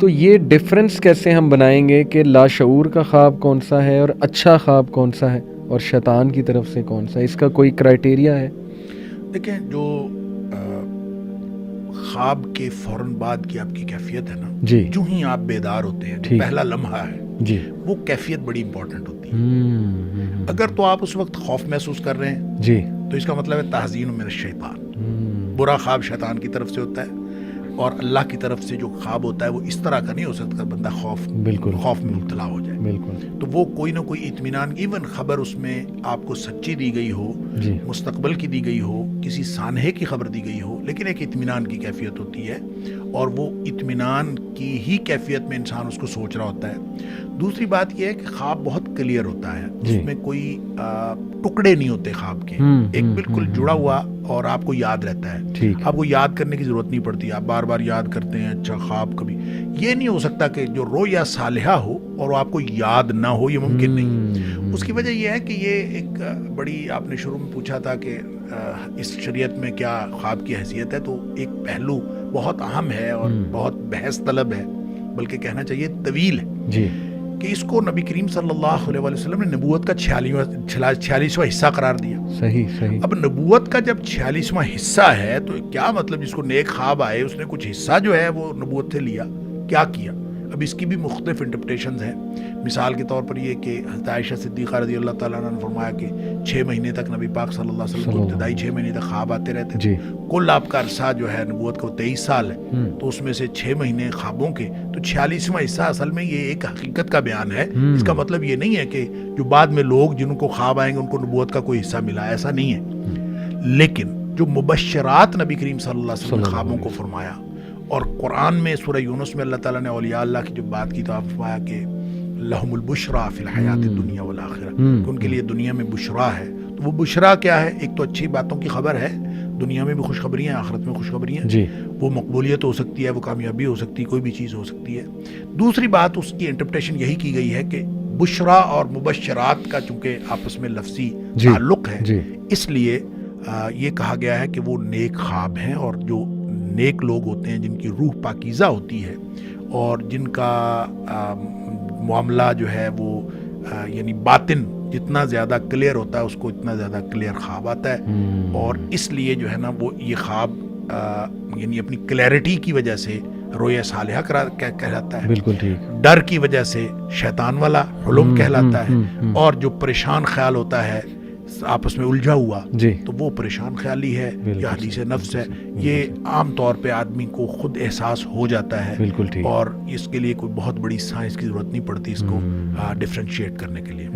تو یہ ڈفرینس کیسے ہم بنائیں گے کہ لاشعور کا خواب کون سا ہے اور اچھا خواب کون سا ہے اور شیطان کی طرف سے کون سا؟ اس کا کوئی کرائٹیریا ہے؟ دیکھیں، جو خواب کے فوراً بعد کی آپ کی کیفیت ہے نا، جی، جو ہی آپ بیدار ہوتے ہیں، جو ٹھیک، پہلا لمحہ ہے، جی، وہ کیفیت بڑی امپورٹنٹ ہوتی ہے۔ اگر تو آپ اس وقت خوف محسوس کر رہے ہیں جی، تو اس کا مطلب ہے تحزین من الشیطان، برا خواب شیطان کی طرف سے ہوتا ہے، اور اللہ کی طرف سے جو خواب ہوتا ہے وہ اس طرح کا نہیں ہو سکتا بندہ خوف میں مبتلا ہو جائے۔ بالکل، تو وہ کوئی نہ کوئی اطمینان، ایون خبر اس میں آپ کو سچی دی گئی ہو، جی، مستقبل کی دی گئی ہو، کسی سانحے کی خبر دی گئی ہو، لیکن ایک اطمینان کی کیفیت ہوتی ہے، اور وہ اطمینان کی ہی کیفیت میں انسان اس کو سوچ رہا ہوتا ہے۔ دوسری بات یہ ہے کہ خواب بہت کلیئر ہوتا ہے، اس میں کوئی ٹکڑے نہیں ہوتے خواب کے، ایک بالکل جڑا ہوا، اور آپ کو یاد رہتا ہے، آپ کو یاد کرنے کی ضرورت نہیں پڑتی، آپ بار بار یاد کرتے ہیں۔ اچھا خواب کبھی یہ نہیں ہو سکتا کہ جو رویا صالحہ ہو اور آپ کو یاد نہ ہو، یہ ممکن نہیں۔ اس کی وجہ یہ ہے کہ یہ ایک بڑی، آپ نے شروع میں پوچھا تھا کہ اس شریعت میں کیا خواب کی حیثیت ہے، تو ایک پہلو بہت اہم ہے اور بہت بحث طلب ہے، بلکہ کہنا چاہیے طویل ہے، جی، کہ اس کو نبی کریم صلی اللہ علیہ وسلم نے نبوت کا 46واں حصہ قرار دیا۔ صحیح۔ اب نبوت کا جب 46واں حصہ ہے تو کیا مطلب جس کو نیک خواب آئے اس نے کچھ حصہ جو ہے وہ نبوت سے لیا، کیا کیا؟ اب اس کی بھی مختلف انٹرپریٹیشنز ہیں۔ مثال کے طور پر یہ کہ حضرت عائشہ صدیقہ رضی اللہ تعالیٰ عنہ نے فرمایا کہ 6 مہینے تک نبی پاک صلی اللہ علیہ وسلم کو ابتدائی 6 مہینے تک خواب آتے رہتے تھے۔ کل آپ کا عرصہ جو ہے نبوت کا 23 سال ہے، تو اس میں سے 6 مہینے خوابوں کے، تو 46واں حصہ اصل میں یہ ایک حقیقت کا بیان ہے۔ اس کا مطلب یہ نہیں ہے کہ جو بعد میں لوگ جن کو خواب آئیں گے ان کو نبوت کا کوئی حصہ ملا، ایسا نہیں ہے۔ لیکن جو مبشرات نبی کریم صلی اللہ علیہ وسلم نے خوابوں کو فرمایا، اور قرآن میں سورہ یونس میں اللہ تعالیٰ نے اولیاء اللہ کی جو بات کی تو آپ فرمایا کہ لہم البشریٰ فی الحیات الدنیا والآخرہ، کہ ان کے لیے دنیا میں بشریٰ ہے۔ تو وہ بشریٰ کیا ہے؟ ایک تو اچھی باتوں کی خبر ہے، دنیا میں بھی خوشخبری ہیں، آخرت میں خوشخبری ہیں، وہ مقبولیت ہو سکتی ہے، وہ کامیابی ہو سکتی ہے، کوئی بھی چیز ہو سکتی ہے۔ دوسری بات اس کی انٹرپریٹیشن یہی کی گئی ہے کہ بشریٰ اور مبشرات کا چونکہ آپس میں لفظی تعلق ہے، اس لیے یہ کہا گیا ہے کہ وہ نیک خواب ہیں، اور جو نیک لوگ ہوتے ہیں جن کی روح پاکیزہ ہوتی ہے اور جن کا معاملہ جو ہے وہ یعنی باطن جتنا زیادہ کلیئر ہوتا ہے اس کو اتنا زیادہ کلیئر خواب آتا ہے، اور اس لیے جو ہے نا وہ یہ خواب یعنی اپنی کلیئرٹی کی وجہ سے رویا صالحہ کہلاتا ہے، بالکل ٹھیک، ڈر کی وجہ سے شیطان والا حلم کہلاتا ہے، اور جو پریشان خیال ہوتا ہے آپس میں الجھا ہوا، تو وہ پریشان خیالی ہے یا حدیث نفس ہے۔ یہ عام طور پہ آدمی کو خود احساس ہو جاتا ہے، اور اس کے لیے کوئی بہت بڑی سائنس کی ضرورت نہیں پڑتی اس کو ڈفرینشیٹ کرنے کے لیے۔